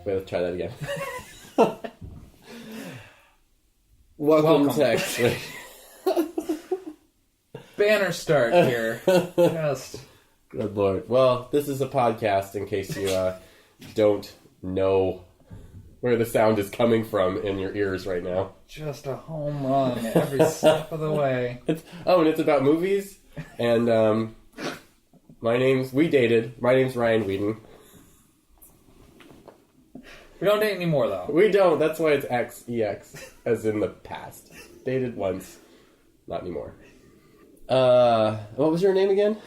Wait, let's try that again. Welcome to X-Ray. Banner start here. Just... Good Lord. Well, this is a podcast in case you don't know where the sound is coming from in your ears right now. Just a home run every step of the way. And it's about movies. And my name's Ryan Whedon. We don't date anymore, though. We don't. That's why it's XEX, as in the past. Dated once. Not anymore. What was your name again?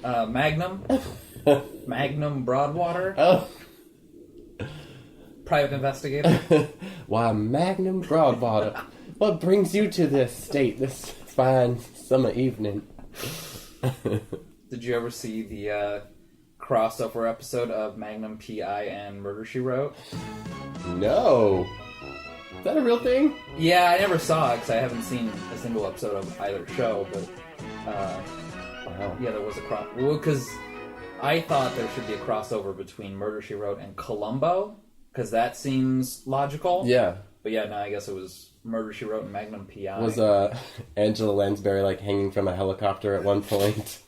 Magnum. Magnum Broadwater. Oh. Private investigator. Why, Magnum Broadwater. What brings you to this state this fine summer evening? Did you ever see the crossover episode of Magnum P.I. and Murder, She Wrote? No. Is that a real thing? Yeah, I never saw it because I haven't seen a single episode of either show, but Wow. yeah, there was a crossover. Well, because I thought there should be a crossover between Murder, She Wrote and Columbo, because that seems logical. Yeah. But yeah, no, I guess it was Murder, She Wrote and Magnum P.I. Was Angela Lansbury like hanging from a helicopter at one point?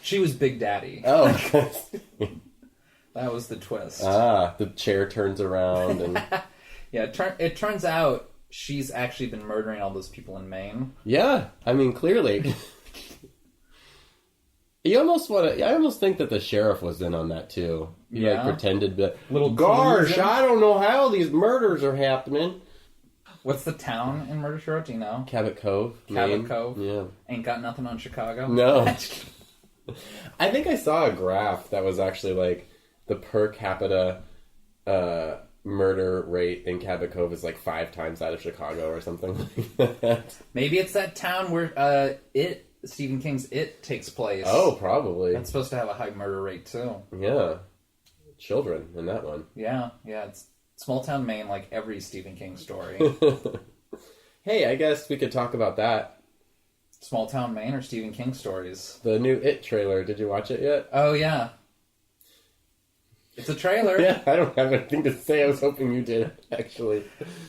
She was Big Daddy. Oh. That was the twist. The chair turns around and... Yeah, it turns out she's actually been murdering all those people in Maine. Yeah, I mean, clearly. I almost think that the sheriff was in on that, too. He, pretended to... Gosh, I don't know how these murders are happening. What's the town in Murder, She Wrote? Do you know? Cabot Cove, Maine. Cove? Yeah. Ain't got nothing on Chicago? No. I think I saw a graph that was actually, like, the per capita... murder rate in Cabot Cove is like 5 times that of Chicago or something like that. Maybe it's that town where Stephen King's It takes place. Oh, probably. That's supposed to have a high murder rate too. Yeah. Children in that one. Yeah. It's small town Maine, like every Stephen King story. Hey, I guess we could talk about that. Small town Maine or Stephen King stories? The new It trailer. Did you watch it yet? Oh, yeah. It's a trailer. Yeah, I don't have anything to say. I was hoping you did, actually.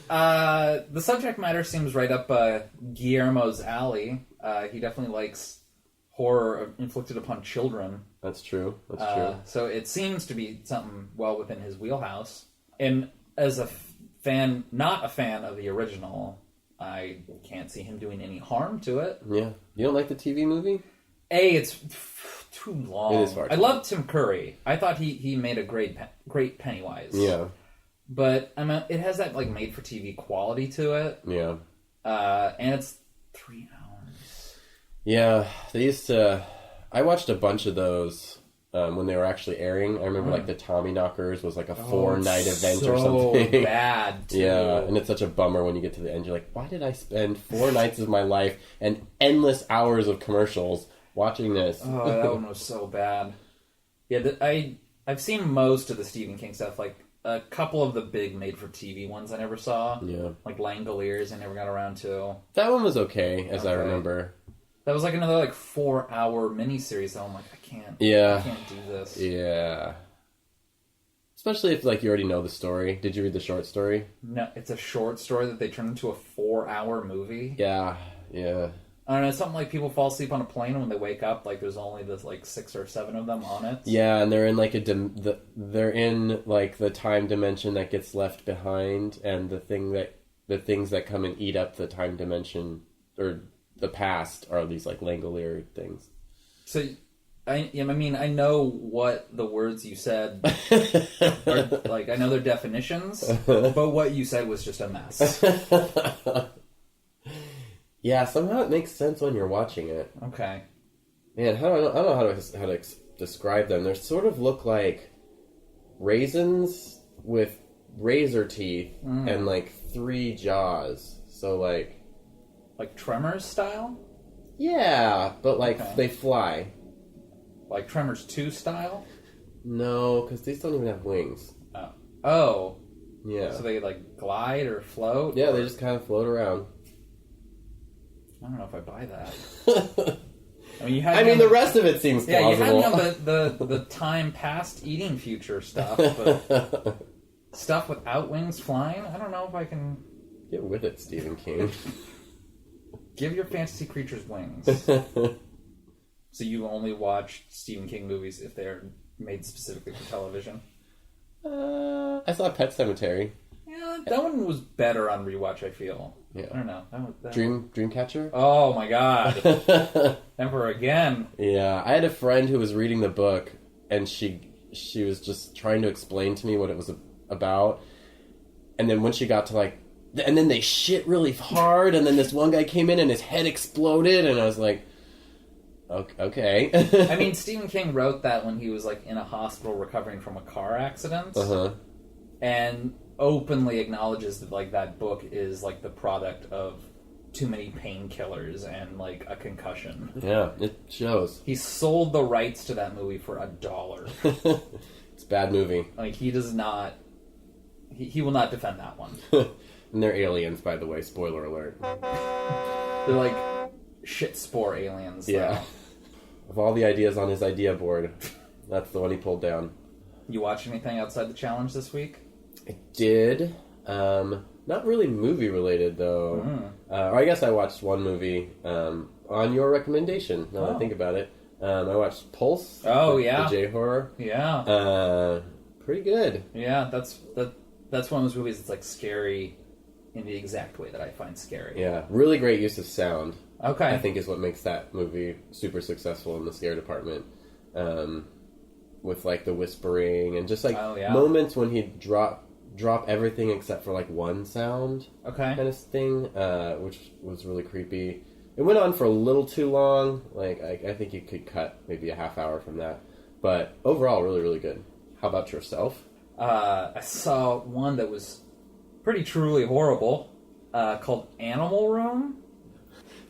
The subject matter seems right up Guillermo's alley. He definitely likes horror inflicted upon children. That's true. That's true. So it seems to be something well within his wheelhouse. And as a fan, not a fan of the original, I can't see him doing any harm to it. Yeah. You don't like the TV movie? It's too long. It is far too I love Tim Curry. I thought he made a great Pennywise. Yeah. But it has that like made for TV quality to it. Yeah. And it's 3 hours. Yeah, they used to. I watched a bunch of those when they were actually airing. I remember like the Tommyknockers was like a 4-night event or something. So bad. Too. Yeah, and it's such a bummer when you get to the end. You're like, why did I spend 4 nights of my life and endless hours of commercials watching this? Oh, that one was so bad. Yeah, I've seen most of the Stephen King stuff. Like a couple of the big made-for-TV ones I never saw. Yeah. Like Langoliers I never got around to. That one was okay, as I remember. That was like another 4-hour miniseries. So I'm like, I can't do this. Yeah. Especially if like you already know the story. Did you read the short story? No, it's a short story that they turned into a 4-hour movie. Yeah. I don't know, it's something like people fall asleep on a plane and when they wake up, like there's only this 6 or 7 of them on it. Yeah, and they're in like they're in like the time dimension that gets left behind, and the things that come and eat up the time dimension or the past are these like Langolier things. So, I know what the words you said are, like I know their definitions, but what you said was just a mess. Yeah, somehow it makes sense when you're watching it. Okay. Man, I don't know how to describe them. They sort of look like raisins with razor teeth and like 3 jaws. So like Tremors style? Yeah, but like they fly. Like Tremors 2 style? No, because these don't even have wings. Oh. Yeah. So they like glide or float? Yeah, they just kind of float around. I don't know if I buy that. I mean, you had the rest of it seems yeah, plausible. you had the time past eating future stuff, but stuff without wings flying. I don't know if I can get with it, Stephen King. Give your fantasy creatures wings. So you only watch Stephen King movies if they're made specifically for television? I saw Pet Sematary. Yeah, that one was better on rewatch, I feel. Yeah. I don't know. Dreamcatcher? Oh my god. Never again. Yeah, I had a friend who was reading the book, and she was just trying to explain to me what it was about. And then when she got to and then they shit really hard, and then this one guy came in and his head exploded, and I was like, okay. I mean, Stephen King wrote that when he was in a hospital recovering from a car accident. Uh-huh. And openly acknowledges that that book is the product of too many painkillers and a concussion. Yeah, it shows. He sold the rights to that movie for $1. It's a bad movie. He does not. He will not defend that one. And they're aliens, by the way. Spoiler alert. They're shit spore aliens. Yeah. Though. Of all the ideas on his idea board, that's the one he pulled down. You watch anything outside the challenge this week? I did. Not really movie related though. Or I guess I watched one movie on your recommendation. Now that I think about it, I watched Pulse. Oh yeah, the J horror. Yeah. Pretty good. Yeah, that's one of those movies that's scary in the exact way that I find scary. Yeah, really great use of sound. Okay. I think is what makes that movie super successful in the scare department. With the whispering and just moments when he'd drop everything except for one sound kind of thing, which was really creepy. It went on for a little too long. I think you could cut maybe a half hour from that, but overall really, really good. How about yourself? I saw one that was pretty truly horrible, called Animal Room.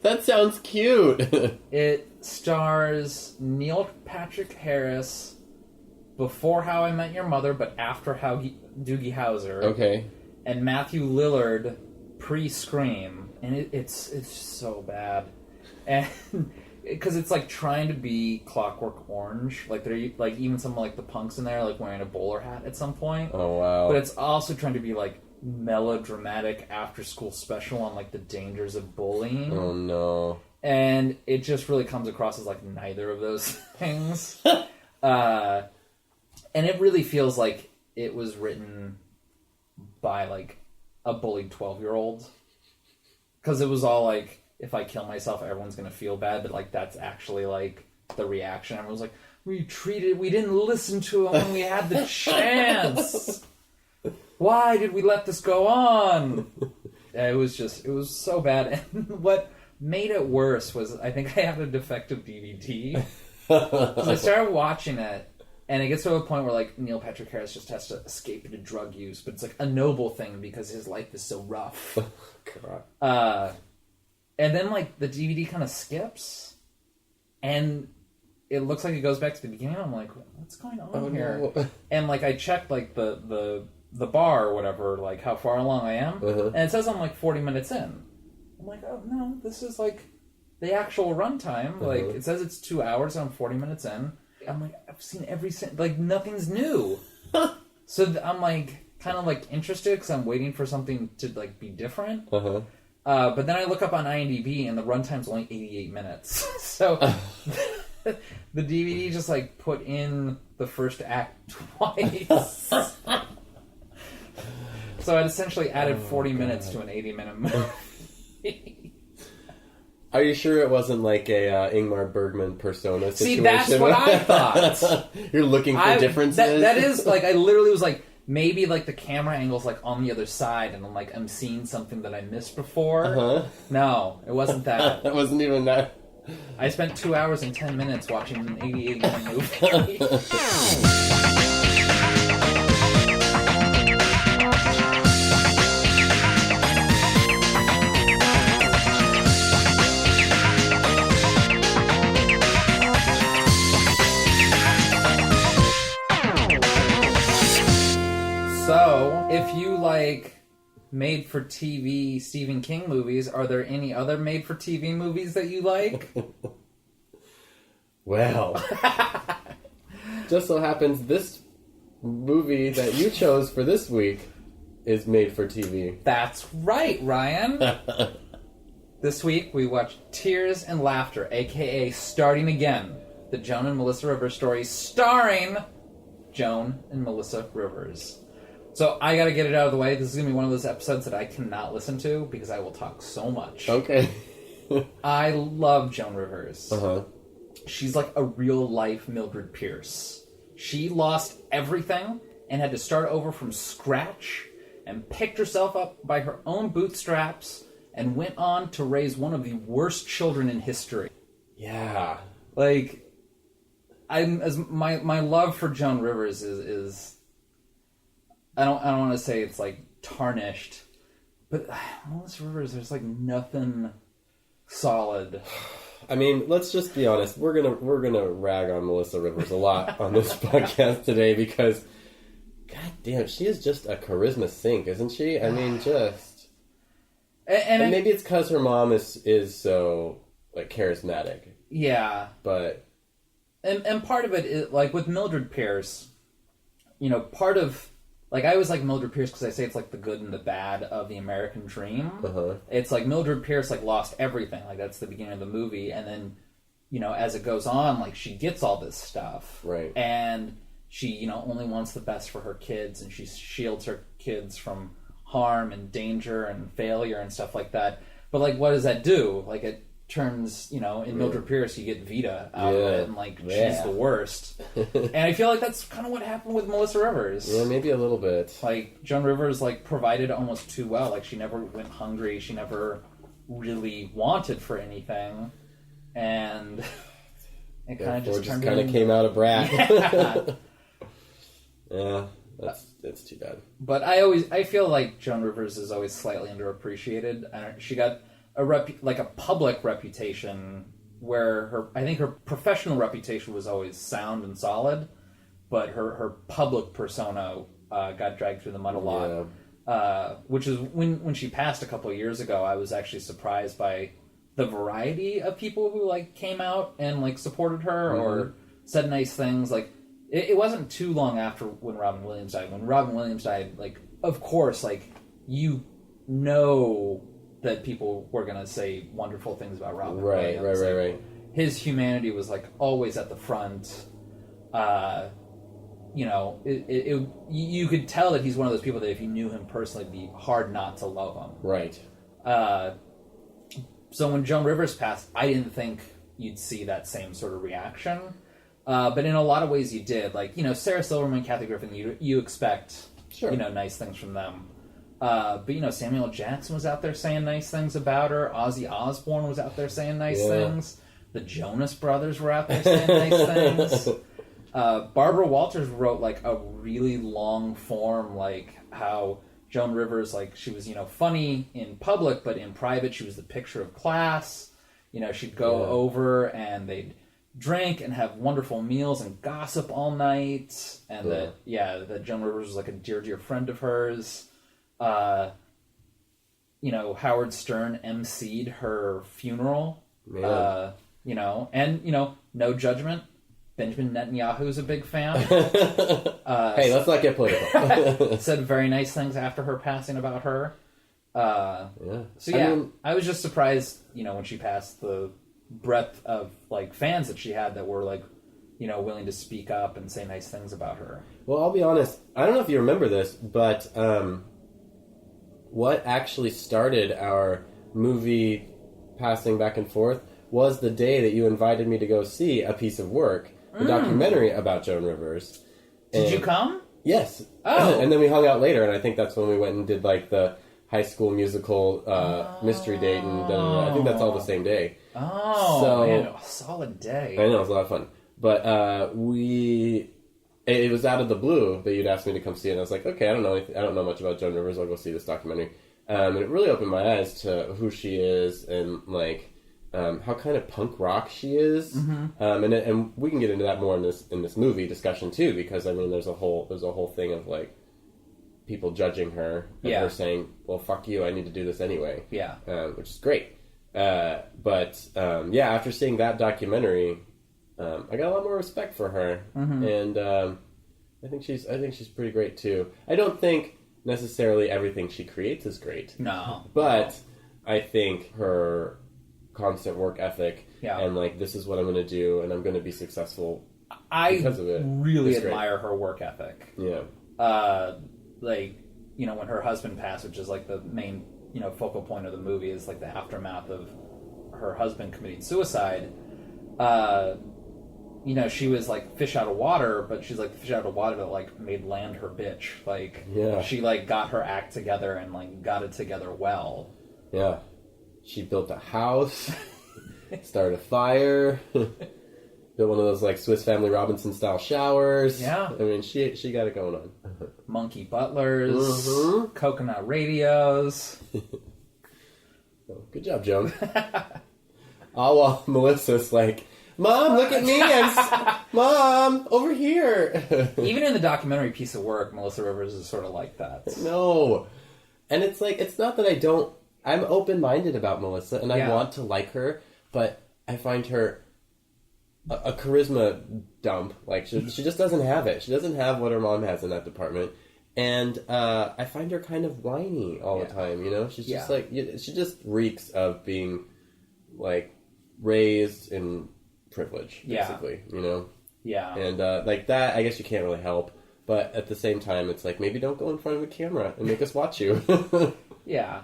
That sounds cute. It stars Neil Patrick Harris before How I Met Your Mother, but after Doogie Howser. Okay. And Matthew Lillard pre-Scream, and it's so bad, and because it's trying to be Clockwork Orange, they're even some the punks in there wearing a bowler hat at some point. Oh wow! But it's also trying to be melodramatic after-school special on the dangers of bullying. Oh no! And it just really comes across as neither of those things. And it really feels like it was written by a bullied 12-year-old, because it was all if I kill myself, everyone's gonna feel bad, but that's actually the reaction. Everyone was we didn't listen to him when we had the chance. Why did we let this go on? It was so bad. And what made it worse was I think I had a defective DVD. So I started watching it, and it gets to a point where Neil Patrick Harris just has to escape into drug use, but it's a noble thing because his life is so rough. God. And then the DVD kind of skips, and it looks like it goes back to the beginning. I'm what's going on here? No. And I checked the bar or whatever, how far along I am, and it says I'm 40 minutes in. I'm oh no, this is the actual runtime. It says it's 2 hours, and I'm 40 minutes in. I'm I've seen every nothing's new. So I'm kind of interested because I'm waiting for something to be different. But then I look up on IMDb and the runtime's only 88 minutes. So the DVD just put in the first act twice. So I'd essentially added 40 minutes to an 80-minute movie. Are you sure it wasn't a Ingmar Bergman Persona situation? See, that's what I thought. You're looking for differences? That is, I literally was maybe the camera angle's on the other side, and I'm I'm seeing something that I missed before. No, it wasn't that. That wasn't even that. I spent 2 hours and 10 minutes watching an 88-minute movie. So, if you made-for-TV Stephen King movies, are there any other made-for-TV movies that you like? Well, just so happens this movie that you chose for this week is made for TV. That's right, Ryan. This week we watched Tears and Laughter, a.k.a. Starting Again, the Joan and Melissa Rivers story starring Joan and Melissa Rivers. So I gotta get it out of the way. This is gonna be one of those episodes that I cannot listen to because I will talk so much. Okay. I love Joan Rivers. Uh-huh. She's like a real-life Mildred Pierce. She lost everything and had to start over from scratch and picked herself up by her own bootstraps and went on to raise one of the worst children in history. Yeah. Like, my love for Joan Rivers is I don't want to say it's like tarnished, but Melissa Rivers, there's like nothing solid. I mean, let's just be honest. We're gonna rag on Melissa Rivers a lot on this podcast today because, god damn, she is just a charisma sink, isn't she? I mean, just. And maybe it's because her mom is so like charismatic. Yeah, but and part of it is like with Mildred Pierce, you know, part of like I always like Mildred Pierce because I say it's like the good and the bad of the American dream. Uh-huh. It's like Mildred Pierce like lost everything, like that's the beginning of the movie, and then you know as it goes on, like she gets all this stuff, right? And she only wants the best for her kids, and she shields her kids from harm and danger and failure and stuff like that. But like, what does that do? Like, it turns, in Mildred Pierce, you get Vita out of it, and like, she's the worst. And I feel like that's kind of what happened with Melissa Rivers. Yeah, maybe a little bit. Like, Joan Rivers, like, provided almost too well. Like, she never went hungry. She never really wanted for anything. And it kind of just came out a brat. Yeah. Yeah. That's too bad. But I feel like Joan Rivers is always slightly underappreciated. She got a public reputation where I think her professional reputation was always sound and solid, but her public persona got dragged through the mud a lot. Yeah. Which is when she passed a couple of years ago, I was actually surprised by the variety of people who like came out and like supported her or said nice things. Like, it wasn't too long after when Robin Williams died. When Robin Williams died, like, of course, like, that people were going to say wonderful things about Robin Williams. Right. His humanity was, like, always at the front. You could tell that he's one of those people that if you knew him personally, it'd be hard not to love him. Right. So when Joan Rivers passed, I didn't think you'd see that same sort of reaction. But in a lot of ways you did. Like, Sarah Silverman, Kathy Griffin, you expect, nice things from them. But, Samuel Jackson was out there saying nice things about her. Ozzy Osbourne was out there saying nice things. The Jonas Brothers were out there saying nice things. Barbara Walters wrote, like, a really long form, like, how Joan Rivers, like, she was, funny in public, but in private she was the picture of class. She'd go over and they'd drink and have wonderful meals and gossip all night, and that Joan Rivers was like a dear friend of hers. Howard Stern emceed her funeral. No judgment. Benjamin Netanyahu's a big fan. Hey, let's not get political. Said very nice things after her passing about her. I was just surprised, when she passed, the breadth of like fans that she had that were like willing to speak up and say nice things about her. Well, I'll be honest, I don't know if you remember this, but what actually started our movie passing back and forth was the day that you invited me to go see A Piece of Work, the documentary about Joan Rivers. Did you come? Yes. Oh. And then we hung out later, and I think that's when we went and did like the High School Musical mystery date, and I think that's all the same day. Oh, so, man, a solid day. I know, it was a lot of fun. But it was out of the blue that you'd asked me to come see it, and I was like, okay, I don't know much about Joan Rivers, I'll go see this documentary. And it really opened my eyes to who she is, and like how kind of punk rock she is. Mm-hmm. And we can get into that more in this movie discussion too, because I mean there's a whole thing of like people judging her and her saying, well, fuck you, I need to do this anyway. Yeah. Which is great. After seeing that documentary, I got a lot more respect for her, and I think she's pretty great too. I don't think necessarily everything she creates is great. No, but I think her constant work ethic and like, this is what I'm going to do, and I'm going to be successful because of it. I really admire her work ethic. Yeah. Like, you know, when her husband passed, which is like the main, you know, focal point of the movie, is like the aftermath of her husband committing suicide. You know, she was like fish out of water, but she's like the fish out of water that like made land her bitch. Like, she like got her act together and like got it together well. Yeah. She built a house, started a fire, built one of those like Swiss Family Robinson style showers. Yeah. I mean, she got it going on. Monkey butlers, coconut radios. Oh, good job, Joan. While Melissa's like, Mom, look at me! Mom, over here! Even in the documentary piece of work, Melissa Rivers is sort of like that. No. And it's like, it's not that I don't... I'm open-minded about Melissa, and I want to like her, but I find her a charisma dump. Like, she just doesn't have it. She doesn't have what her mom has in that department. And I find her kind of whiny all the time, you know? She's just like... She just reeks of being, like, raised in... privilege, basically, you know? Yeah. And, like, that, I guess you can't really help. But at the same time, it's like, maybe don't go in front of a camera and make us watch you. Yeah.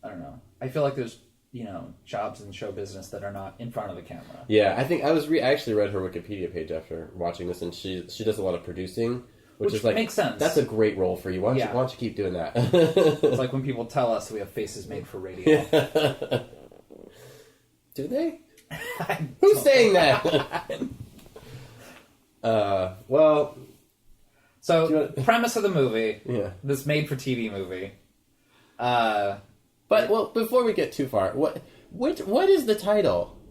I don't know. I feel like there's, you know, jobs in show business that are not in front of the camera. Yeah, I think I actually read her Wikipedia page after watching this, and she does a lot of producing, which is like... makes sense. That's a great role for you. Why don't you keep doing that? It's like when people tell us we have faces made for radio. Do they? Who's saying that? Well... So, premise of the movie, this made-for-TV movie. But, well, before we get too far, what is the title?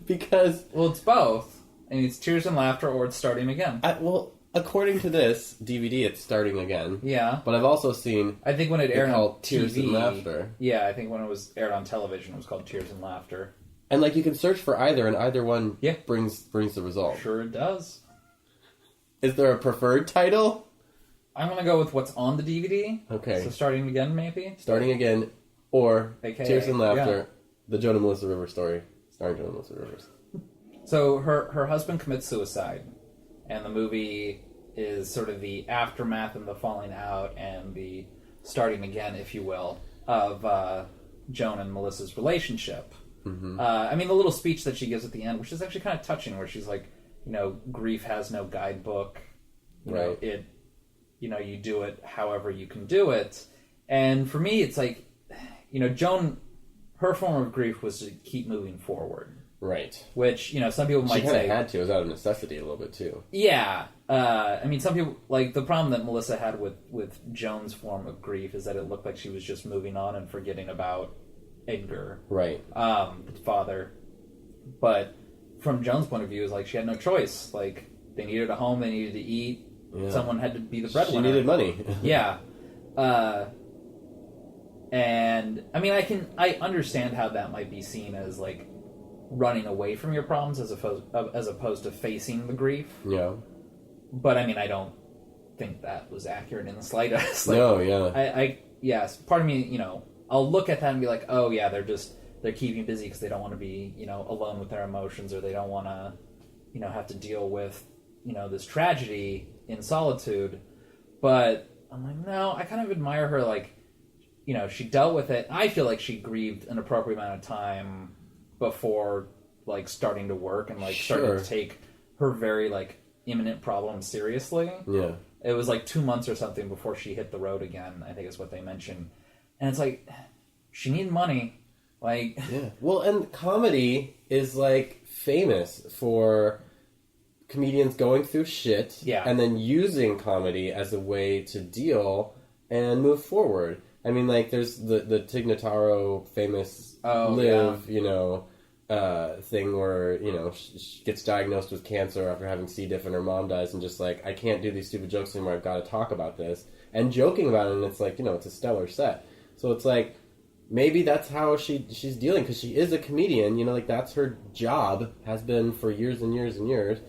Because... Well, it's both. And it's Tears and Laughter or it's Starting Again. Well, according to this DVD, it's Starting Again. Yeah. But I've also seen... I think when it aired on Tears and Laughter. Yeah, I think when it was aired on television, it was called Tears and Laughter. And, like, you can search for either, and either one brings the result. Sure it does. Is there a preferred title? I'm going to go with what's on the DVD. Okay. So Starting Again, maybe? Starting Again, or AKA, Tears and Laughter, the Joan and Melissa Rivers story, starring Joan and Melissa Rivers. So her husband commits suicide, and the movie is sort of the aftermath and the falling out and the starting again, if you will, of Joan and Melissa's relationship. Mm-hmm. I mean, the little speech that she gives at the end, which is actually kind of touching, where she's like, you know, grief has no guidebook. You know, you do it however you can do it. And for me, it's like, you know, Joan, her form of grief was to keep moving forward. Right. Which, you know, some people might say... She kind of had to. It was out of necessity a little bit, too. Yeah. I mean, some people... Like, the problem that Melissa had with Joan's form of grief is that it looked like she was just moving on and forgetting about Edgar. Right. The father. But from Joan's point of view, it was like she had no choice. Like, they needed a home, they needed to eat. Yeah. Someone had to be the breadwinner. She needed money. Yeah. And, I mean, I understand how that might be seen as, like, running away from your problems as opposed to facing the grief. Yeah. But, I mean, I don't think that was accurate in the slightest. Like, no, yeah. Yes, part of me, you know, I'll look at that and be like, oh, yeah, they're keeping busy because they don't want to be, you know, alone with their emotions, or they don't want to, you know, have to deal with, you know, this tragedy in solitude. But I'm like, no, I kind of admire her, like, you know, she dealt with it. I feel like she grieved an appropriate amount of time before, like, starting to work and, like, starting to take her very, like, imminent problems seriously. Yeah. It was, like, 2 months or something before she hit the road again, I think is what they mentioned. And it's like, she needed money. Like... Yeah. Well, and comedy is, like, famous for comedians going through shit and then using comedy as a way to deal and move forward. I mean, like, there's the Tig Notaro famous you know, thing where, you know, she gets diagnosed with cancer after having C. diff and her mom dies, and just like, I can't do these stupid jokes anymore, I've got to talk about this. And joking about it, and it's like, you know, it's a stellar set. So it's like, maybe that's how she's dealing, because she is a comedian, you know, like that's her job, has been for years and years and years.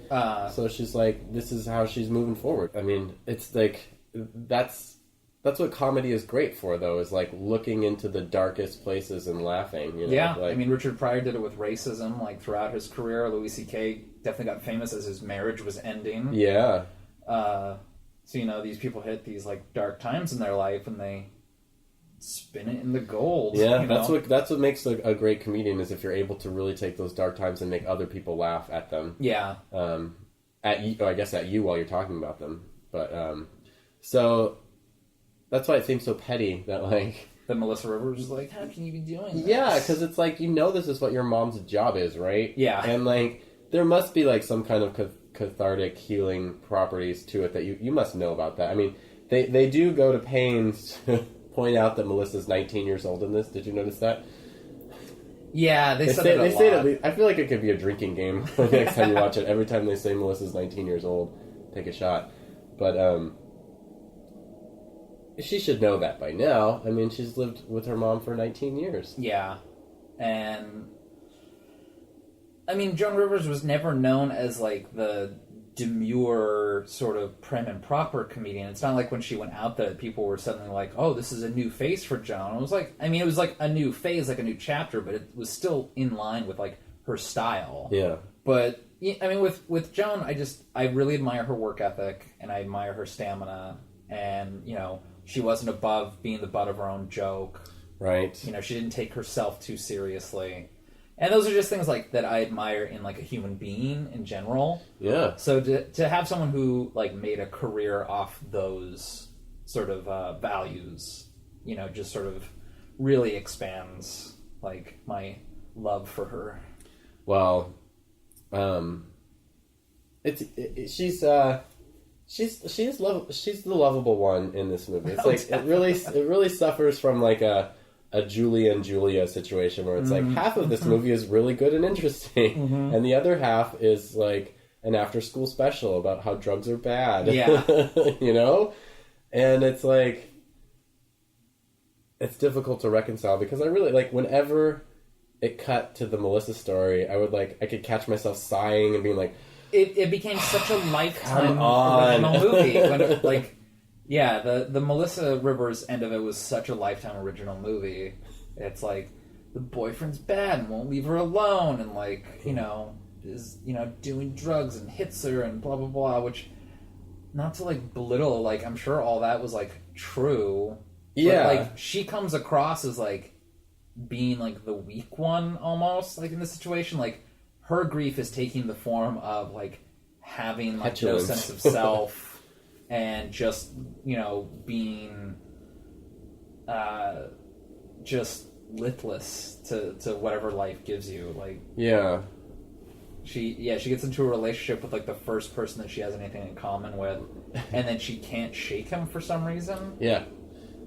So she's like, this is how she's moving forward. I mean, it's like, that's what comedy is great for, though, is like looking into the darkest places and laughing. You know? Yeah, like, I mean, Richard Pryor did it with racism, like throughout his career. Louis C.K. definitely got famous as his marriage was ending. Yeah. So, you know, these people hit these like dark times in their life and they spin it into gold. Yeah, you know? that's what makes a great comedian, is if you're able to really take those dark times and make other people laugh at them. Yeah. At you, I guess at you while you're talking about them. But so that's why it seems so petty that like that Melissa Rivers is like, how can you be doing this? Yeah, because it's like, you know, this is what your mom's job is, right? Yeah. And like there must be like some kind of cathartic healing properties to it that you must know about that. I mean, they do go to pains to point out that Melissa's 19 years old in this. Did you notice that? Yeah, they said they it a say lot. it. I feel like it could be a drinking game the next time you watch it. Every time they say Melissa's 19 years old, take a shot. But she should know that by now. I mean, she's lived with her mom for 19 years. Yeah. And I mean, Joan Rivers was never known as like the demure sort of prim and proper comedian. It's not like when she went out there, people were suddenly like, oh, this is a new face for Joan. It was like, I mean, it was like a new phase, like a new chapter, but it was still in line with like her style. Yeah. But I mean, with Joan, I really admire her work ethic and I admire her stamina. And, you know, she wasn't above being the butt of her own joke. Right. You know, she didn't take herself too seriously. And those are just things like that I admire in like a human being in general. Yeah. So to have someone who like made a career off those sort of values, you know, just sort of really expands like my love for her. Well, she's the lovable one in this movie. It's like definitely. it really suffers from like a Julie and Julia situation where it's like half of this movie is really good and interesting, and the other half is like an after-school special about how drugs are bad. Yeah. You know? And it's like, it's difficult to reconcile, because I really, like, whenever it cut to the Melissa story, I could catch myself sighing and being like, it became such a lifetime original movie. When it, like, yeah, the Melissa Rivers end of it was such a lifetime original movie. It's like, the boyfriend's bad and won't leave her alone, and like, you know, is, you know, doing drugs and hits her and blah blah blah, which, not to like belittle, like, I'm sure all that was like true. yeah, But, like, she comes across as like being like the weak one almost, like in this situation. Like, her grief is taking the form of like having like no Petulance. sense of self and just, you know, being just litless to whatever life gives you. Like, yeah. she gets into a relationship with like the first person that she has anything in common with, and then she can't shake him for some reason. Yeah.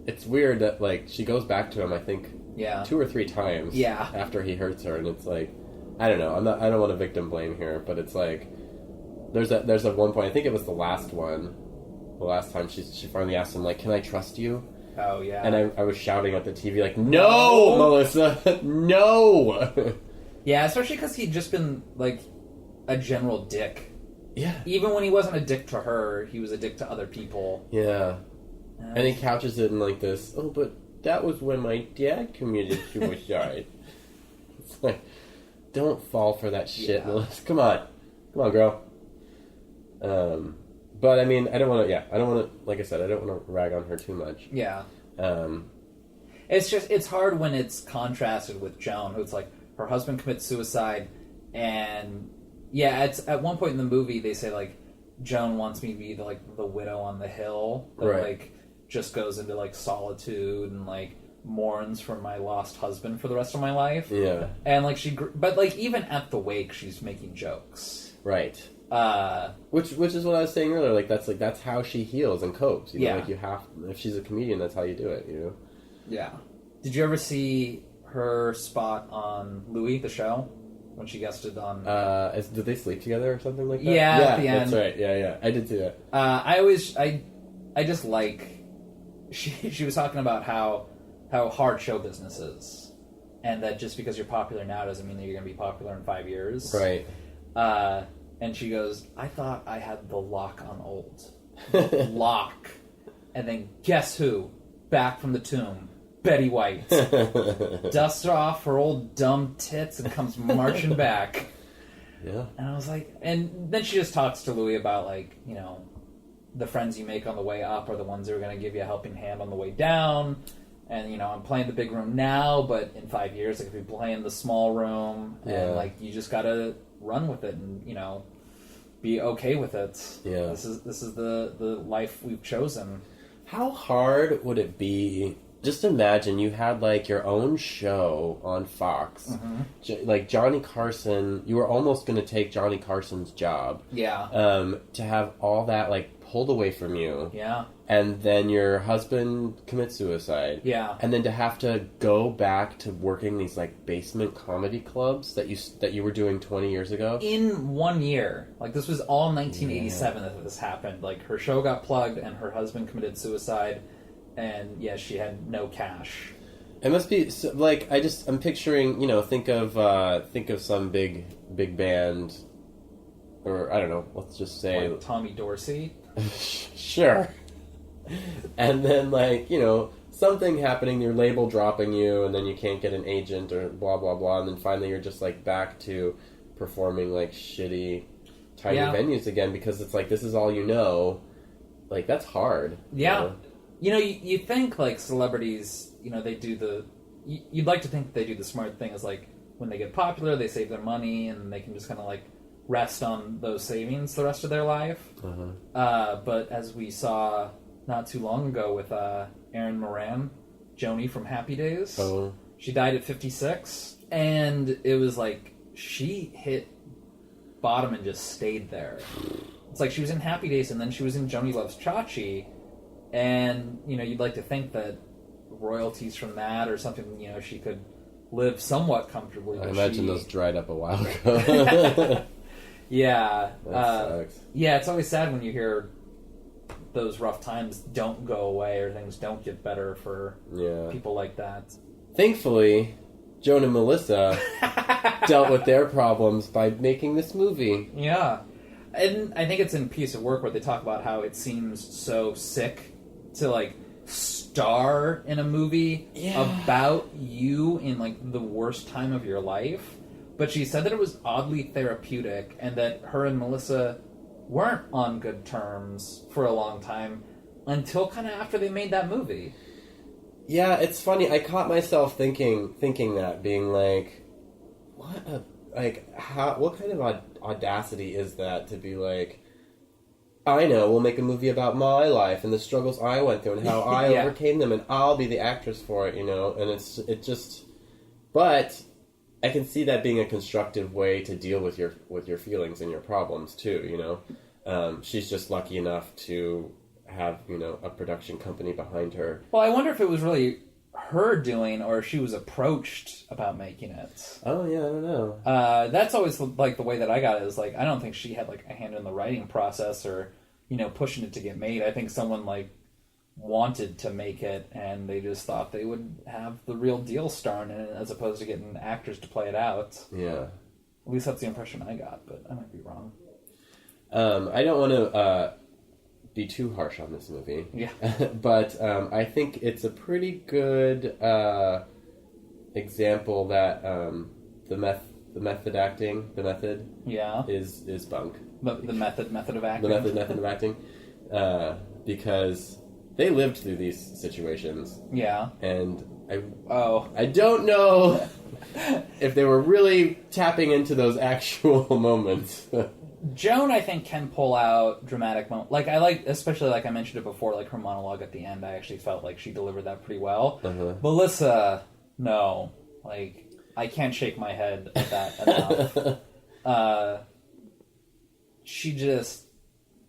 It's weird that, like, she goes back to him, I think, Yeah. 2 or 3 times Yeah. after he hurts her, and it's like, I don't know, I don't want to victim blame here, but it's like, there's a one point, I think it was the last time she finally asked him, like, can I trust you? Oh, yeah. And I was shouting at the TV, like, no, Melissa, no! Yeah, especially because he'd just been, like, a general dick. Yeah. Even when he wasn't a dick to her, he was a dick to other people. Yeah. And he couches it in, like, this, oh, but that was when my dad committed suicide. It's like, don't fall for that shit, Yeah. Melissa. Come on, girl. But I mean, I don't want to, like I said, I don't want to rag on her too much. Yeah. Um, It's hard when it's contrasted with Joan, who's like, her husband commits suicide, and yeah, at one point in the movie they say like, Joan wants me to be the widow on the hill that Right. like just goes into like solitude and like mourns for my lost husband for the rest of my life. yeah, And like but like even at the wake she's making jokes. right. Which is what I was saying earlier. That's how she heals and copes. You know, Yeah. like you have, if she's a comedian, that's how you do it. You know. Yeah. Did you ever see her spot on Louis, the show, when she guested on? Did they sleep together or something like that? Yeah, at the end. That's right. Yeah, I did see that. I just like she was talking about how how hard show business is, and that just because you're popular now doesn't mean that you're going to be popular in 5 years. Right. And she goes, I thought I had the lock on old. The lock. And then guess who? Back from the tomb. Betty White. Dusts off her old dumb tits and comes marching back. Yeah. And I was like, and then she just talks to Louis about, like, you know, the friends you make on the way up are the ones that are going to give you a helping hand on the way down. And, you know, I'm playing the big room now, but in 5 years I could be playing the small room. And, like, you just got to run with it and, you know, be okay with it. Yeah. This is the life we've chosen. How hard would it be? Just imagine you had, like, your own show on Fox. Mm-hmm. Like, Johnny Carson, you were almost going to take Johnny Carson's job. Yeah. To have all that, like, pulled away from you. Yeah. And then your husband commits suicide. Yeah. And then to have to go back to working these, like, basement comedy clubs that you were doing 20 years ago. In 1 year. Like, this was all 1987 that this happened. Like, her show got plugged and her husband committed suicide. And, yeah, she had no cash. It must be, like, I'm picturing, you know, think of some big band, or, I don't know, let's just say... Like Tommy Dorsey? Sure. And then, like, you know, something happening, your label dropping you, and then you can't get an agent, or blah, blah, blah, and then finally you're just, like, back to performing, like, shitty, tiny venues again, because it's like, this is all you know. Like, that's hard. Yeah. You know? You know, you think, like, celebrities, you know, they do you'd like to think that they do the smart thing is, like, when they get popular, they save their money, and they can just kind of, like, rest on those savings the rest of their life. But as we saw not too long ago with Erin Moran, Joni from Happy Days, she died at 56, and it was like, she hit bottom and just stayed there. It's like she was in Happy Days, and then she was in Joni Loves Chachi, and, you know, you'd like to think that royalties from that or something, you know, she could live somewhat comfortably. I imagine those dried up a while ago. Yeah. That sucks. Yeah, it's always sad when you hear those rough times don't go away or things don't get better for people like that. Thankfully, Joan and Melissa dealt with their problems by making this movie. Yeah. And I think it's in Piece of Work where they talk about how it seems so sick to, like, star in a movie about you in, like, the worst time of your life. But she said that it was oddly therapeutic and that her and Melissa weren't on good terms for a long time until kind of after they made that movie. Yeah, it's funny. I caught myself thinking that, being like, what kind of audacity is that to be like, I know, we'll make a movie about my life and the struggles I went through and how I overcame them, and I'll be the actress for it, you know? And but I can see that being a constructive way to deal with your feelings and your problems too, you know? She's just lucky enough to have, you know, a production company behind her. Well, I wonder if it was really her doing or if she was approached about making it. Oh, yeah, I don't know. That's always, like, the way that I got it is, like, I don't think she had, like, a hand in the writing process or, you know, pushing it to get made. I think someone, like, wanted to make it and they just thought they would have the real deal starring in it as opposed to getting actors to play it out. Yeah. At least that's the impression I got, but I might be wrong. I don't want to be too harsh on this movie. Yeah. But I think it's a pretty good example that the method acting is bunk. The method of acting. The method of acting. Because they lived through these situations. Yeah. And I don't know if they were really tapping into those actual moments. Joan, I think, can pull out dramatic moments. Like, especially like I mentioned it before, like her monologue at the end, I actually felt like she delivered that pretty well. Melissa, no. Like, I can't shake my head at that enough. She just...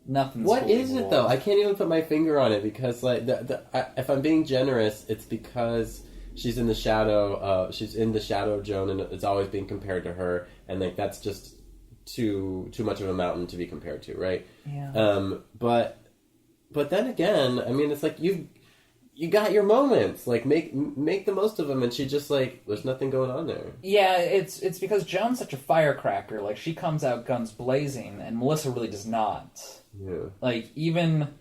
Nothing's What is it, though? believable. I can't even put my finger on it, because, like, if I'm being generous, it's because she's in the shadow of Joan, and it's always being compared to her, and, like, that's just too much of a mountain to be compared to, right? Yeah. But then again, I mean, it's like you got your moments. Like, make the most of them. And she just, like, there's nothing going on there. Yeah, it's because Joan's such a firecracker. Like, she comes out guns blazing, and Melissa really does not. Yeah. Like, even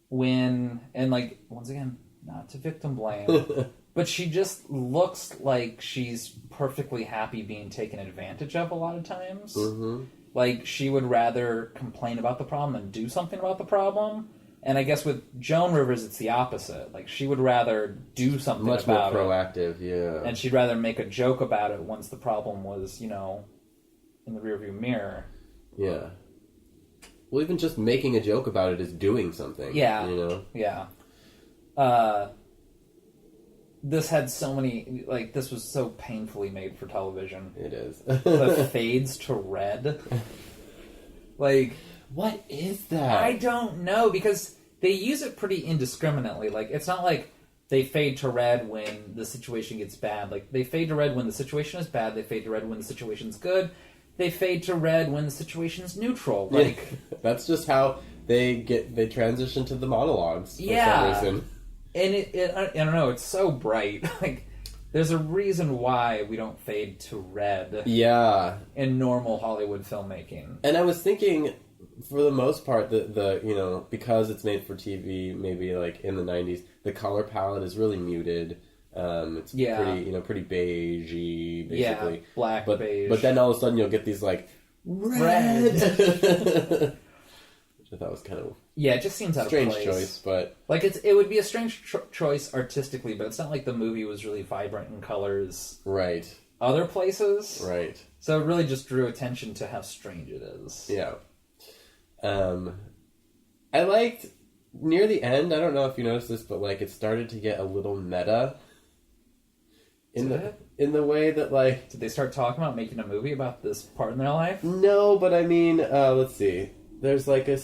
when, and, like, once again, not to victim blame, but she just looks like she's perfectly happy being taken advantage of a lot of times. Mm-hmm. Like, she would rather complain about the problem than do something about the problem. And I guess with Joan Rivers, it's the opposite. Like, she would rather do something Much about more it. proactive, yeah. And she'd rather make a joke about it once the problem was, in the rearview mirror. Yeah. Well, even just making a joke about it is doing something. Yeah. Yeah. This had so many, like, this was so painfully made for television. It is. The fades to red. Like... What is that? I don't know, because they use it pretty indiscriminately. Like, it's not like they fade to red when the situation gets bad. Like, they fade to red when the situation is bad. They fade to red when the situation's good. They fade to red when the situation's neutral. Like, yeah, that's just how they transition to the monologues for yeah. some reason. And I don't know, it's so bright. Like, there's a reason why we don't fade to red. Yeah. In normal Hollywood filmmaking. And I was thinking, for the most part, the because it's made for TV, maybe like in the 90s, the color palette is really muted. It's pretty beigey, basically. Yeah, black, beige. But then all of a sudden you'll get these like red. Which I thought was kind of it just seems out of strange place. choice, but like it would be a strange choice artistically, but it's not like the movie was really vibrant in colors. Right. Other places. Right. So it really just drew attention to how strange it is. Yeah. I liked near the end. I don't know if you noticed this, but like it started to get a little meta. In the way that like, did they start talking about making a movie about this part in their life? No, but I mean, let's see. There's like I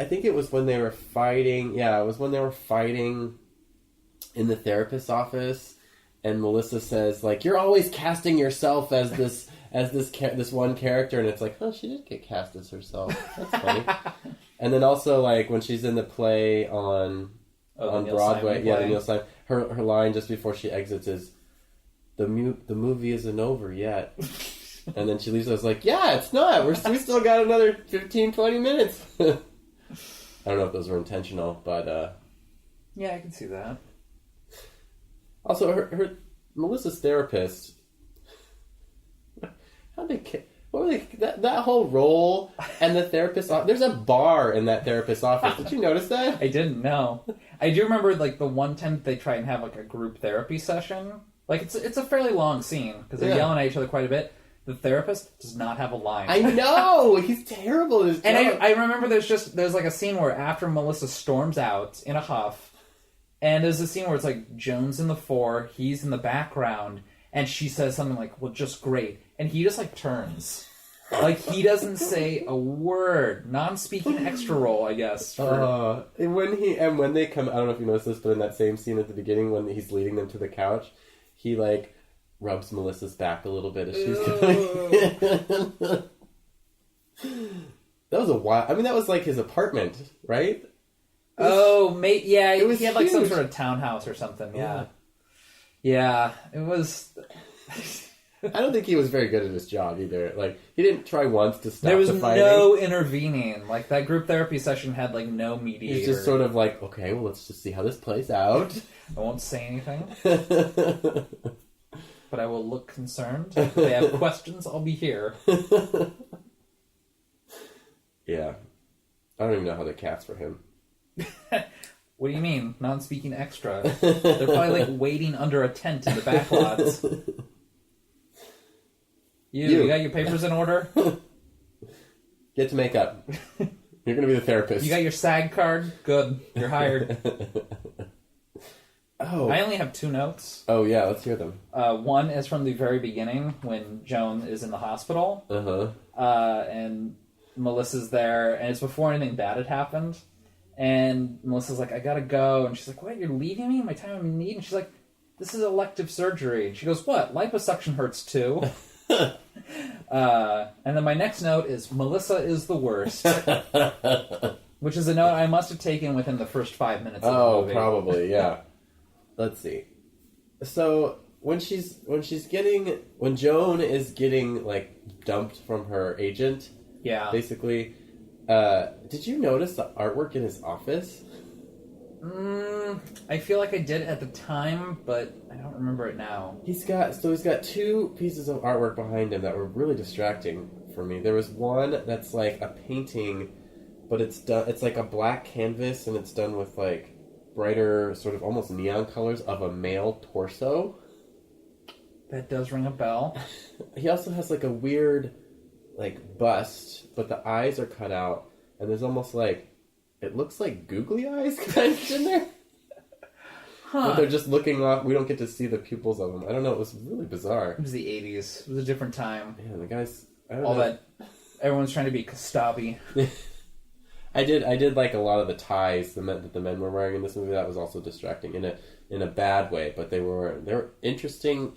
think it was when they were fighting. Yeah, it was when they were fighting in the therapist's office, and Melissa says like, "You're always casting yourself as this." This one character, and it's like, oh, she did get cast as herself. That's funny. And then also, like, when she's in the play on Broadway, the Neil Simon, her line just before she exits is, the movie isn't over yet. And then she leaves, I was like, yeah, it's not. We still got another 15, 20 minutes. I don't know if those were intentional, but... yeah, I can see that. Also, her Melissa's therapist... What were they? That whole role and the therapist. There's a bar in that therapist's office. Did you notice that? I didn't know. I do remember like the one time they try and have like a group therapy session. Like it's a fairly long scene because they're yelling at each other quite a bit. The therapist does not have a line. I know, he's terrible at his job. And I remember there's like a scene where after Melissa storms out in a huff, and there's a scene where it's like Joan's in the fore, he's in the background, and she says something like, "Well, just great." And he just, like, turns. Like, he doesn't say a word. Non-speaking extra role, I guess. When they come... I don't know if you noticed this, but in that same scene at the beginning when he's leading them to the couch, he, like, rubs Melissa's back a little bit as she's going. That was a wild... I mean, that was, like, his apartment, right? He had, like, some sort of townhouse or something, yeah. Yeah, it was... I don't think he was very good at his job either. Like, he didn't try once to stop the fighting. There was no intervening. Like, that group therapy session had, like, no mediator. He's just sort of like, okay, well, let's just see how this plays out. I won't say anything. But I will look concerned. If they have questions, I'll be here. Yeah. I don't even know how they cast for him. What do you mean? Non-speaking extra. They're probably, like, waiting under a tent in the backlots. You got your papers in order? Get to makeup. You're going to be the therapist. You got your SAG card? Good. You're hired. Oh. I only have 2 notes. Oh, yeah. Let's hear them. One is from the very beginning when Joan is in the hospital. And Melissa's there, and it's before anything bad had happened. And Melissa's like, I gotta go. And she's like, what? You're leaving me? My time in need? And she's like, this is elective surgery. And she goes, what? Liposuction hurts too. And then my next note is, Melissa is the worst. Which is a note I must have taken within the first 5 minutes of the movie. Oh, probably, yeah. Let's see. So when Joan is getting like dumped from her agent, basically, did you notice the artwork in his office? I feel like I did at the time, but I don't remember it now. He's got 2 pieces of artwork behind him that were really distracting for me. There was one that's like a painting, but it's like a black canvas, and it's done with like brighter, sort of almost neon colors of a male torso. That does ring a bell. He also has like a weird like bust, but the eyes are cut out, and there's almost like, it looks like googly eyes kind of in there. But they're just looking off. We don't get to see the pupils of them. I don't know. It was really bizarre. It was the 80s. It was a different time. Man, the guys... I don't know. That... Everyone's trying to be Kostabi. I did like a lot of the ties that the men were wearing in this movie. That was also distracting in a bad way. But they were interesting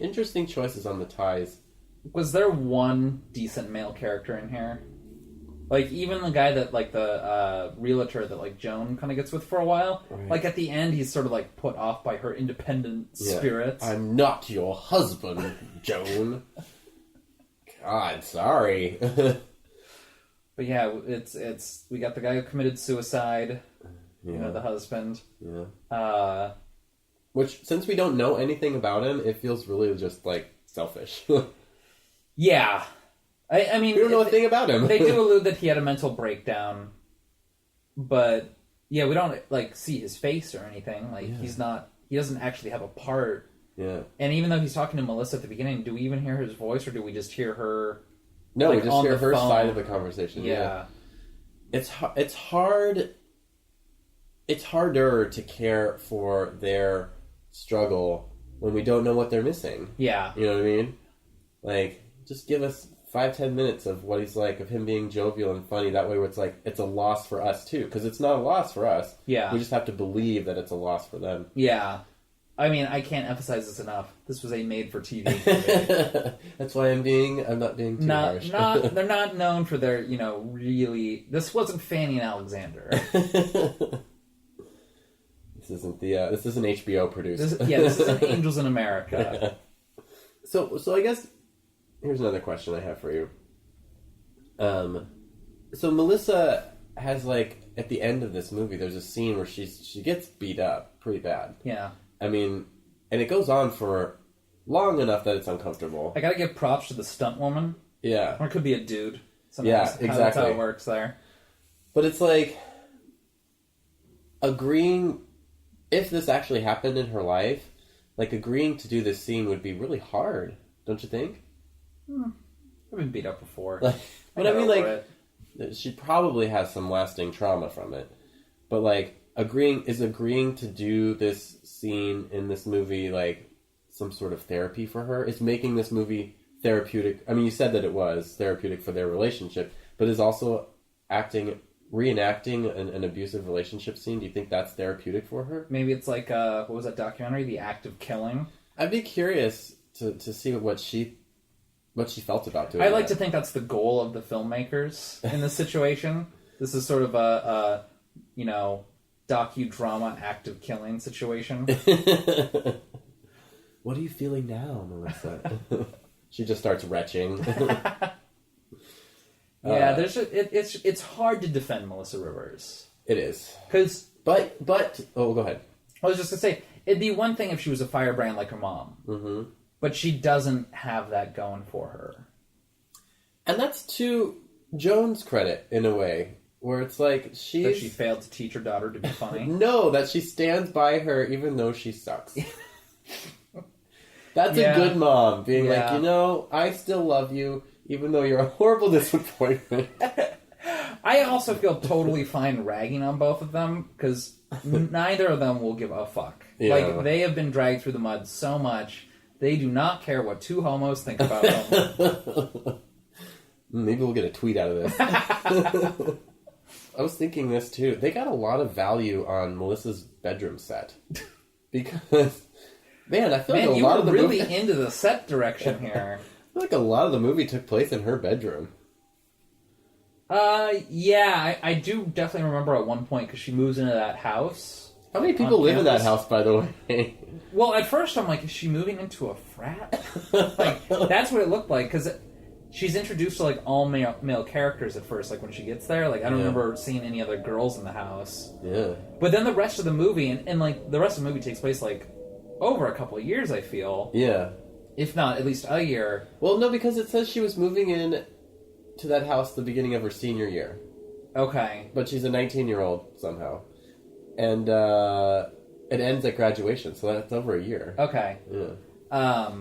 choices on the ties. Was there one decent male character in here? Like, even the guy that, like, the realtor that, like, Joan kind of gets with for a while. Right. Like, at the end, he's sort of, like, put off by her independent spirit. I'm not your husband, Joan. God, sorry. But yeah, it's we got the guy who committed suicide. You know, the husband. Yeah. Which, since we don't know anything about him, it feels really just, like, selfish. Yeah. I mean, we don't know a thing about him. They do allude that he had a mental breakdown, but yeah, we don't like see his face or anything. Like he doesn't actually have a part. Yeah. And even though he's talking to Melissa at the beginning, do we even hear his voice, or do we just hear her? No, like, we just hear her side of the conversation. Yeah. It's hard. It's harder to care for their struggle when we don't know what they're missing. Yeah. You know what I mean? Like, just give us 5-10 minutes of what he's like, of him being jovial and funny. That way it's like, it's a loss for us too, because it's not a loss for us. Yeah. We just have to believe that it's a loss for them. Yeah. I mean, I can't emphasize this enough. This was a made-for-TV movie. That's why I'm not being too harsh. They're not known for their, really... This wasn't Fanny and Alexander. This isn't HBO produced. This isn't Angels in America. So I guess... Here's another question I have for you. So Melissa has, like, at the end of this movie, there's a scene where she gets beat up pretty bad. Yeah. I mean, and it goes on for long enough that it's uncomfortable. I gotta give props to the stunt woman. Yeah. Or it could be a dude. Sometimes. Yeah, exactly. That's how it works there. But it's like, agreeing, if this actually happened in her life, like, agreeing to do this scene would be really hard, don't you think? I've been beat up before. But I mean, like, she probably has some lasting trauma from it. But, like, agreeing to do this scene in this movie, like, some sort of therapy for her? Is making this movie therapeutic? I mean, you said that it was therapeutic for their relationship, but is also reenacting an abusive relationship scene? Do you think that's therapeutic for her? Maybe it's like, what was that documentary? The Act of Killing? I'd be curious to see what she felt about doing I like to think that's the goal of the filmmakers in this situation. This is sort of a docudrama Act of Killing situation. What are you feeling now, Melissa? She just starts retching. Yeah, it's hard to defend Melissa Rivers. It is. But go ahead. I was just gonna say, it'd be one thing if she was a firebrand like her mom. Mm-hmm. But she doesn't have that going for her. And that's to Joan's credit, in a way. Where it's like, that she failed to teach her daughter to be funny? No, that she stands by her even though she sucks. That's a good mom, being like, I still love you, even though you're a horrible disappointment. I also feel totally fine ragging on both of them, because neither of them will give a fuck. Yeah. Like, they have been dragged through the mud so much... They do not care what two homos think about them. Maybe we'll get a tweet out of this. I was thinking this too. They got a lot of value on Melissa's bedroom set. Because, man, I feel like a lot of the movie... you were really into the set direction here. I feel like a lot of the movie took place in her bedroom. Yeah, I do definitely remember at one point, because she moves into that house. How many people live in that house, by the way? Well, at first I'm like, is she moving into a frat? Like, that's what it looked like, because she's introduced to, like, all male characters at first, like, when she gets there. Like, I don't remember seeing any other girls in the house. Yeah. But then the rest of the movie, and like, the rest of the movie takes place, like, over a couple of years, I feel. Yeah. If not, at least a year. Well, no, because it says she was moving in to that house the beginning of her senior year. Okay. But she's a 19-year-old somehow. And it ends at graduation, so that's over a year. Okay. Yeah.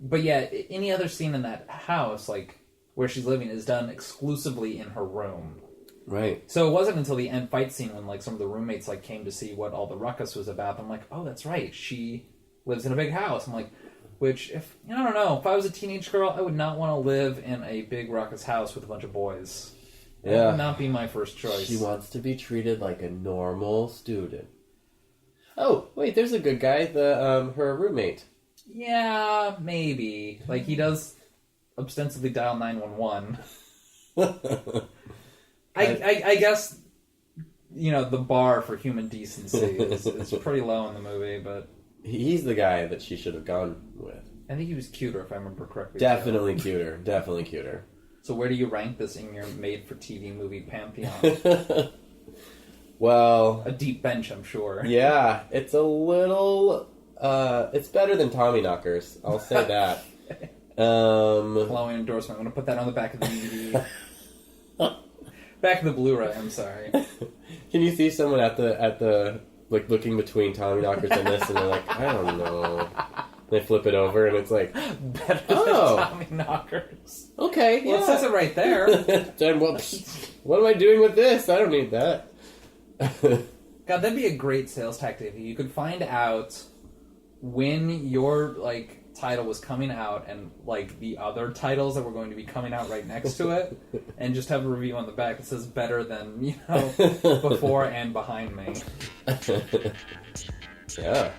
But yeah, any other scene in that house, like, where she's living, is done exclusively in her room. Right. So it wasn't until the end fight scene when, like, some of the roommates, like, came to see what all the ruckus was about. I'm like, oh, that's right. She lives in a big house. I'm like, which, if, I don't know, if I was a teenage girl, I would not want to live in a big ruckus house with a bunch of boys. Yeah. That would not be my first choice. She wants to be treated like a normal student. Oh, wait, there's a good guy, her roommate. Yeah, maybe. Like, he does ostensibly dial 911. I guess, you know, the bar for human decency is pretty low in the movie, but... He's the guy that she should have gone with. I think he was cuter, if I remember correctly. Definitely cuter. Definitely cuter. So where do you rank this in your made-for-TV movie pantheon? Well... A deep bench, I'm sure. Yeah, it's a little... it's better than Tommy Knockers. I'll say that. Glowing endorsement. I'm going to put that on the back of the DVD. Back of the Blu-ray, I'm sorry. Can you see someone at the like looking between Tommy Knockers and this, and they're like, I don't know. They flip it over, and it's like, better than Tommy Knockers. Okay, yeah. Well, it says it right there. Then what am I doing with this? I don't need that. God, that'd be a great sales tactic. You could find out when your, like, title was coming out and, like, the other titles that were going to be coming out right next to it, and just have a review on the back that says better than, you know, before and behind me. Yeah.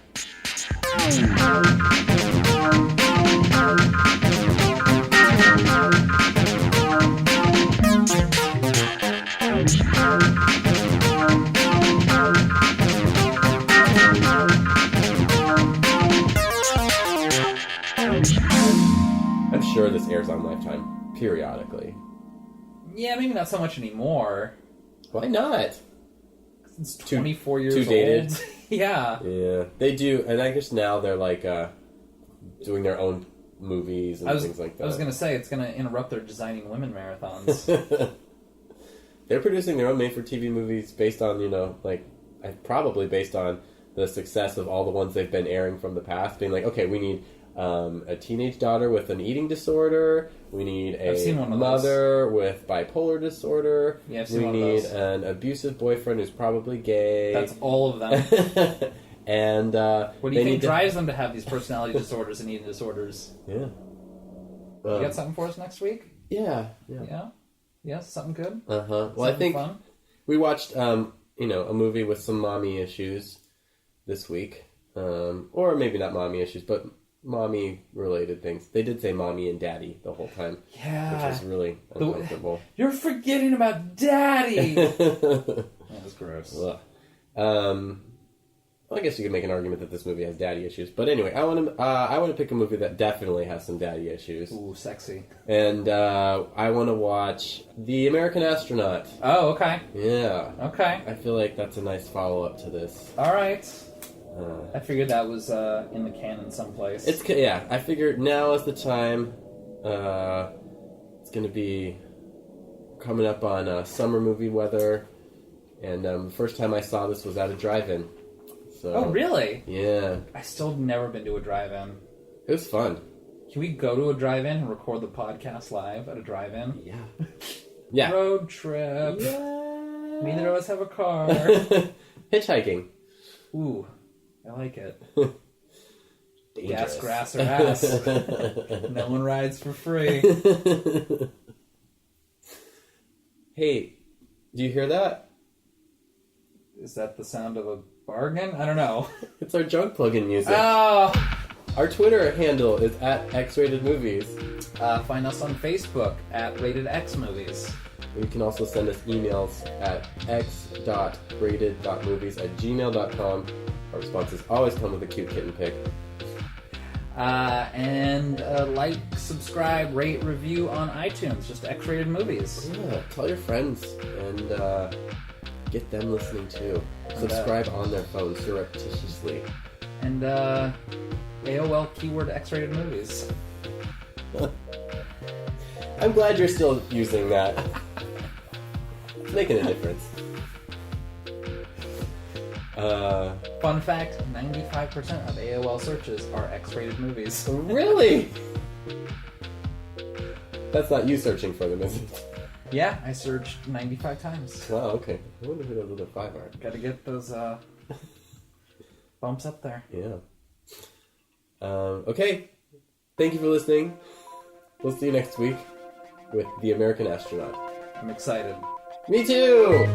I'm sure this airs on Lifetime periodically. Yeah, maybe not so much anymore. Why not? It's 24 years too dated. old. Yeah. Yeah, they do, and I guess now they're like doing their own movies and things like that. I was gonna say it's gonna interrupt their designing women marathons. They're producing their own made-for-TV movies based on, you know, like probably based on the success of all the ones they've been airing from the past. Being like, okay, we need a teenage daughter with an eating disorder. We need a mother with bipolar disorder. Yeah, I've seen we one of need those. an abusive boyfriend who's probably gay. That's all of them. And what do you think drives them to have these personality disorders and eating disorders? Yeah. You got something for us next week? Yeah. Yeah, something good? Uh-huh. Well, I think fun? we watched, you know, a movie with some mommy issues this week. Or maybe not mommy issues, but mommy-related things. They did say mommy and daddy the whole time. Yeah. Which was really uncomfortable. You're forgetting about daddy! That was gross. Well, I guess you could make an argument that this movie has daddy issues. But anyway, I want to pick a movie that definitely has some daddy issues. Ooh, sexy. And I want to watch The American Astronaut. Oh, okay. Yeah. Okay. I feel like that's a nice follow-up to this. All right. I figured that was in the canon someplace. I figured now is the time. It's going to be coming up on summer movie weather. And the first time I saw this was at a drive-in. So, oh, really? Yeah. I still have never been to a drive-in. It was fun. Can we go to a drive-in and record the podcast live at a drive-in? Yeah. Yeah. Road trip. Yeah. Neither of us have a car. Hitchhiking. Ooh, I like it. Dangerous. Gas, grass, or ass. No one rides for free. Hey, do you hear that? Is that the sound of a bargain? I don't know. It's our junk plug-in music. Oh! Our Twitter handle is @XRatedMovies. Find us on Facebook @RatedXMovies. You can also send us emails at x.braided.movies@gmail.com. Our responses always come with a cute kitten pic. And like, subscribe, rate, review on iTunes. Just X-rated movies. Yeah, tell your friends and get them listening too. Subscribe on their phones surreptitiously. And AOL keyword X-rated movies. I'm glad you're still using that. It's making a difference. Fun fact, 95% of AOL searches are X-rated movies. Really? That's not you searching for them, is it? Yeah, I searched 95 times. Wow, okay. I wonder who those other 5 are. Gotta get those bumps up there. Yeah. Okay. Thank you for listening. We'll see you next week with The American Astronaut. I'm excited. Me too!